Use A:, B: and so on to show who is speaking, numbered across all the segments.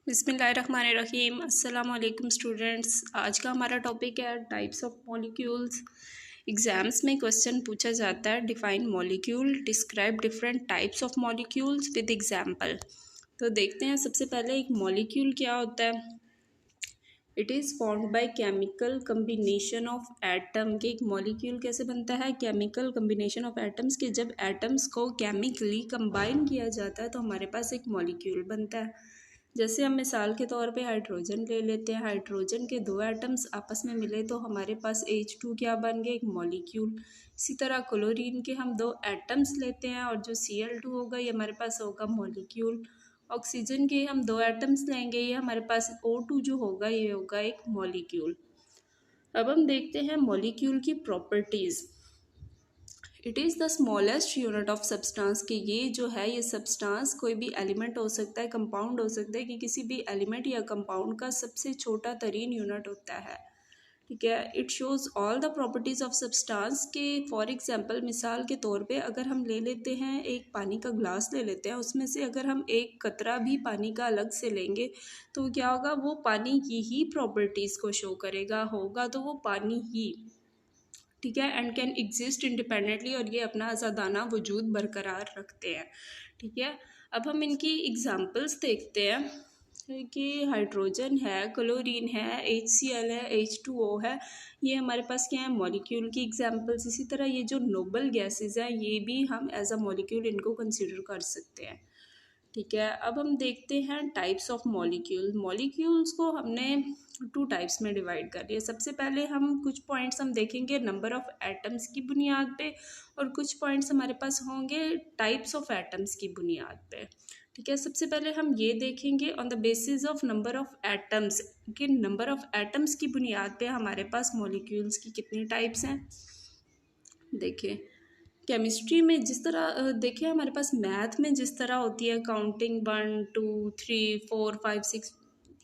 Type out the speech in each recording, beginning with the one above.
A: बिस्मिल्लाहिर्रहमानिर्रहीम। अस्सलाम वालेकुम स्टूडेंट्स। आज का हमारा टॉपिक है टाइप्स ऑफ मॉलिक्यूल्स। एग्जाम्स में क्वेश्चन पूछा जाता है define molecule, describe different types of molecules with example. तो देखते हैं सबसे पहले एक मॉलिक्यूल क्या होता है। It is formed by chemical combination of atom. के एक मॉलिक्यूल कैसे बनता है, केमिकल कम्बिनेशन ऑफ एटम्स के जब एटम्स को केमिकली कंबाइन किया जाता है तो हमारे पास एक मॉलिक्यूल बनता है। जैसे हम मिसाल के तौर पे हाइड्रोजन ले लेते हैं, हाइड्रोजन के दो एटम्स आपस में मिले तो हमारे पास H2 क्या बन गया, एक मॉलिक्यूल। इसी तरह क्लोरीन के हम दो एटम्स लेते हैं और जो Cl2 होगा ये हमारे पास होगा मॉलिक्यूल। ऑक्सीजन के हम दो एटम्स लेंगे, ये हमारे पास O2 जो होगा ये होगा एक मॉलिक्यूल। अब हम देखते हैं मॉलिक्यूल की properties. It is the smallest unit of substance. कि ये जो है ये सब्सटेंस कोई भी एलिमेंट हो सकता है, कंपाउंड हो सकता है, कि किसी भी एलिमेंट या कंपाउंड का सबसे छोटा तरीन यूनिट होता है। ठीक है। It shows all the properties of substance. के फॉर एग्जांपल मिसाल के तौर पे अगर हम ले लेते हैं एक पानी का ग्लास ले लेते हैं, उसमें से अगर हम एक कतरा भी पानी का अलग से लेंगे तो क्या होगा, वो पानी की ही प्रॉपर्टीज़ को शो करेगा, होगा तो वो पानी ही। ठीक है। एंड कैन एग्जिस्ट इंडिपेंडेंटली, और ये अपना आज़ादाना वजूद बरकरार रखते हैं। ठीक है। अब हम इनकी एग्जांपल्स देखते हैं कि हाइड्रोजन है, क्लोरीन है, HCl है, H2O है, ये हमारे पास क्या है, मॉलिक्यूल की एग्जांपल्स। इसी तरह ये जो नोबल गैसेस हैं ये भी हम एज अ मॉलिक्यूल इनको कंसिडर कर सकते हैं। ठीक है। अब हम देखते हैं टाइप्स ऑफ मॉलिक्यूल। मॉलिक्यूल्स को हमने टू टाइप्स में डिवाइड कर लिया। सबसे पहले हम कुछ पॉइंट्स हम देखेंगे नंबर ऑफ एटम्स की बुनियाद पे, और कुछ पॉइंट्स हमारे पास होंगे टाइप्स ऑफ एटम्स की बुनियाद पे। ठीक है। सबसे पहले हम ये देखेंगे on the basis of number of atoms, कि नंबर ऑफ एटम्स की बुनियाद पे हमारे पास मॉलिक्यूल्स की कितनी टाइप्स हैं। देखिए केमिस्ट्री में जिस तरह देखिए हमारे पास मैथ में जिस तरह होती है काउंटिंग 1 2 3 4 5 6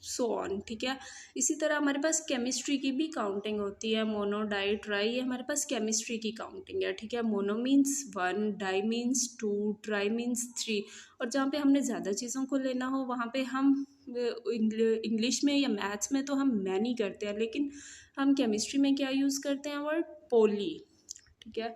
A: सो ऑन। ठीक है। इसी तरह हमारे पास केमिस्ट्री की भी काउंटिंग होती है, मोनो डाई ट्राई, ये हमारे पास केमिस्ट्री की काउंटिंग है। ठीक है। Mono means 1, di means 2, tri means 3। और जहाँ पे हमने ज़्यादा चीज़ों को लेना हो वहाँ पे हम इंग्लिश में या मैथ्स में तो हम मैनी करते हैं, लेकिन हम केमिस्ट्री में क्या यूज़ करते हैं, वर्ड पोली। ठीक है।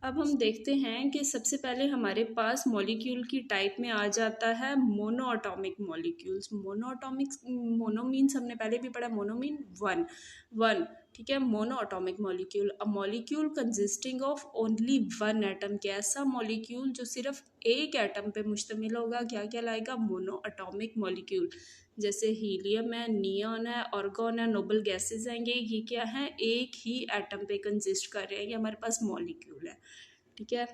A: अब हम देखते हैं कि सबसे पहले हमारे पास मॉलिक्यूल की टाइप में आ जाता है mono atomic molecules. Mono means हमने पहले भी पढ़ा, मोनो मीन वन। ठीक है। Mono atomic molecule, a molecule consisting of only one atom. के ऐसा मॉलिक्यूल जो सिर्फ एक एटम पे मुश्तमिल होगा क्या कहलाएगा, मोनो एटॉमिक मॉलिक्यूल। जैसे हीलियम है, नियॉन है, ऑर्गन है, नोबल गैसेज हैं, ये क्या है, एक ही एटम पे कंसिस्ट कर रहे हैं, ये हमारे पास मॉलिक्यूल है। ठीक है।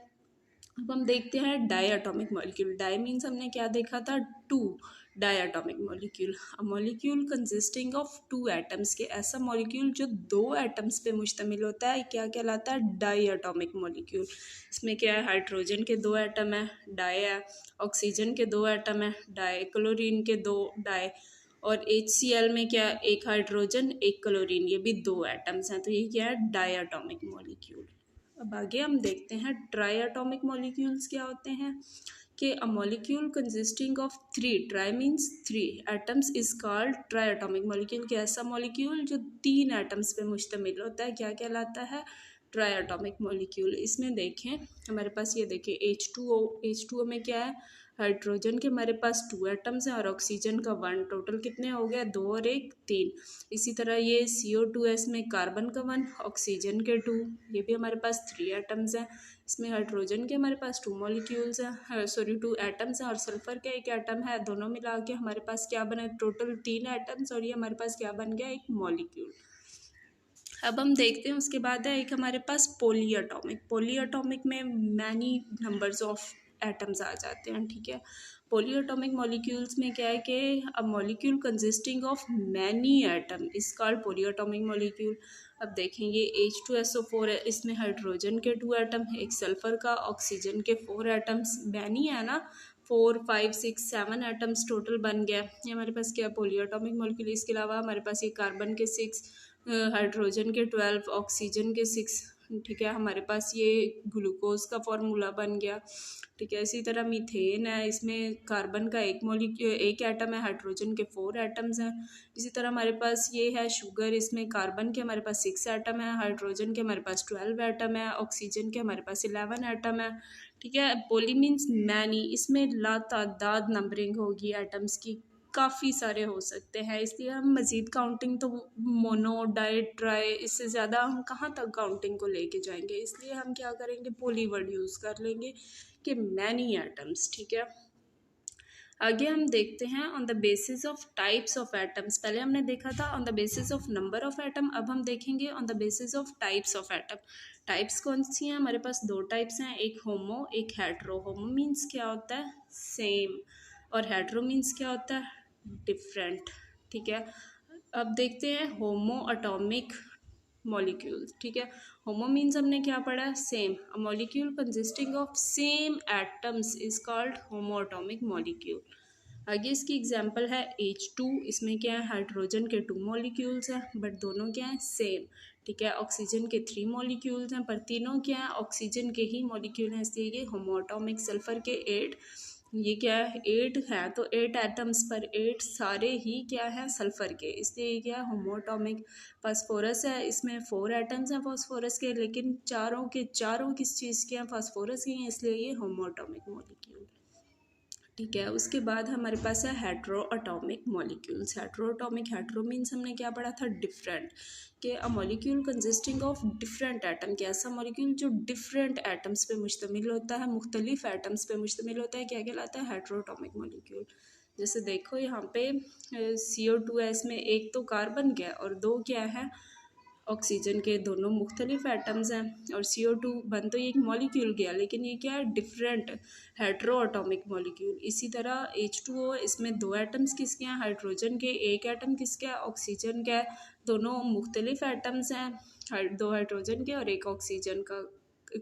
A: अब हम देखते हैं diatomic molecule. Di means हमने क्या देखा था, two. Diatomic molecule, a molecule consisting of two atoms. के ऐसा मॉलिक्यूल जो दो एटम्स पे मुश्तमिल होता है क्या कहलाता है, डाई एटॉमिक मॉलिक्यूल। इसमें क्या है, हाइड्रोजन के दो एटम है, डाई है, ऑक्सीजन के दो एटम है, डाई, क्लोरीन के दो, डाई, और HCl में क्या, एक हाइड्रोजन एक क्लोरीन, ये भी दो एटम्स हैं, तो ये क्या है, डाई एटॉमिक मॉलिक्यूल। अब आगे हम देखते हैं ट्राई एटॉमिक मॉलिक्यूल्स क्या होते हैं। कि अ molecule consisting of three, try means three atoms, is called try atomic molecule. कि ऐसा मॉलिक्यूल जो तीन एटम्स पे मुश्तमिल होता है क्या कहलाता है, ट्राई एटॉमिक मॉलिक्यूल। इसमें देखें हमारे पास, ये देखें H2O में क्या है, हाइड्रोजन के हमारे पास टू एटम्स हैं और ऑक्सीजन का वन, टोटल कितने हो गए, दो और एक तीन। इसी तरह ये CO2S में कार्बन का वन, ऑक्सीजन के टू, ये भी हमारे पास थ्री एटम्स हैं। इसमें हाइड्रोजन के हमारे पास टू मॉलिक्यूल्स हैं, टू एटम्स हैं, और सल्फर का एक एटम है, दोनों मिला के हमारे पास क्या बना, टोटल तीन एटम्स, और ये हमारे पास क्या बन गया, एक मॉलिक्यूल। अब हम देखते हैं उसके बाद है एक हमारे पास पॉली एटॉमिक। पॉली एटॉमिक में मैनी नंबर्स ऑफ एटम्स आ जाते हैं। ठीक है। पॉली एटॉमिक मॉलिक्यूल्स में क्या है कि अ molecule consisting of many atom is called poly atomic molecule. अब देखेंगे H2SO4 है, इसमें हाइड्रोजन के टू एटम, एक सल्फर का, ऑक्सीजन के फोर एटम्स, मैनी है ना, 4 5 6 7 एटम्स टोटल बन गया। ये हमारे पास क्या, पॉली एटॉमिक मॉलिक्यूल। इसके अलावा हमारे पास ये कार्बन के 6, हाइड्रोजन के 12, ऑक्सीजन के 6, ठीक है, हमारे पास ये ग्लूकोज का फॉर्मूला बन गया। ठीक है, इसी तरह मीथेन है, इसमें कार्बन का एक एटम है, हाइड्रोजन के 4 एटम्स हैं। इसी तरह हमारे पास ये है शुगर, इसमें कार्बन के हमारे पास 6 एटम है, हाइड्रोजन के हमारे पास 12 एटम है, ऑक्सीजन के हमारे पास 11 एटम है। ठीक है, पॉली मीन्स मैनी, इसमें लातादाद नंबरिंग होगी एटम्स की, काफ़ी सारे हो सकते हैं, इसलिए हम मज़ीद काउंटिंग तो मोनो डाई ट्राई इससे ज़्यादा हम कहाँ तक काउंटिंग को लेके जाएंगे, इसलिए हम क्या करेंगे, पॉली वर्ड यूज़ कर लेंगे कि मैनी एटम्स। ठीक है, आगे हम देखते हैं on the basis of types of atoms. पहले हमने देखा था on the basis of number of atom, अब हम देखेंगे on the basis of types of atom. Types कौन सी हैं, हमारे पास 2 टाइप्स हैं, एक होमो एक हेट्रो। होमो मीन्स क्या होता है, सेम, और हेट्रो मीन्स क्या होता है, डिफरेंट। ठीक है, अब देखते हैं होमो एटॉमिक मॉलिक्यूल्स। ठीक है, होमो मीन्स हमने क्या पढ़ा है, same. A molecule consisting of same atoms is called homo atomic molecule. आगे इसकी एग्जांपल है H2, इसमें क्या है, हाइड्रोजन के 2 मॉलिक्यूल्स हैं बट दोनों क्या हैं, सेम। ठीक है, ऑक्सीजन के 3 मॉलिक्यूल्स हैं पर तीनों क्या हैं, ऑक्सीजन के ही मॉलिक्यूल हैं, इसलिए ये होमो एटॉमिक। सल्फर के 8, ये क्या है, 8 है तो 8 एटम्स पर 8 सारे ही क्या है, सल्फर के, इसलिए ये क्या है, होमो एटॉमिक। फास्फोरस है, इसमें 4 एटम्स हैं फास्फोरस के, लेकिन चारों के चारों किस चीज़ के हैं, फास्फोरस के हैं, इसलिए ये होमो एटॉमिक मॉलिक्यूल। ठीक है, उसके बाद हमारे पास है hetero atomic molecules. Hetero atomic, hetero means हमने क्या पढ़ा था, डिफरेंट, कि अ molecule consisting of different atom, कि ऐसा मॉलिक्यूल जो डिफरेंट एटम्स पे मुश्तमिल होता है, मुख्तलिफ एटम्स पे मुश्तमिल होता है, क्या कहलाता है, हेट्रो एटॉमिक मॉलिक्यूल। जैसे देखो यहाँ पे CO2 है, इसमें एक तो कार्बन क्या है और 2 क्या है, ऑक्सीजन के, दोनों मुख्तलिफ एटम्स हैं। और CO2 बन तो ये एक मॉलिक्यूल गया, लेकिन ये क्या है, डिफरेंट हेट्रो एटॉमिक मॉलिक्यूल। इसी तरह H2O, इसमें 2 एटम्स किसके हैं, हाइड्रोजन के, एक एटम किसका है, ऑक्सीजन का है, दोनों मुख्तलिफ एटम्स हैं, 2 हाइड्रोजन के और एक ऑक्सीजन का,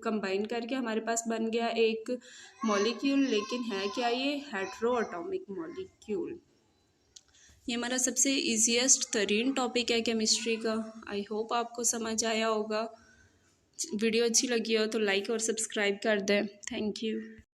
A: कंबाइन करके हमारे पास बन गया एक मॉलिक्यूल, लेकिन है क्या, ये हेट्रो एटॉमिक मॉलिक्यूल। ये हमारा सबसे ईजीएस्ट तरीन टॉपिक है केमिस्ट्री का। आई होप आपको समझ आया होगा। वीडियो अच्छी लगी हो तो लाइक और सब्सक्राइब कर दें। Thank you.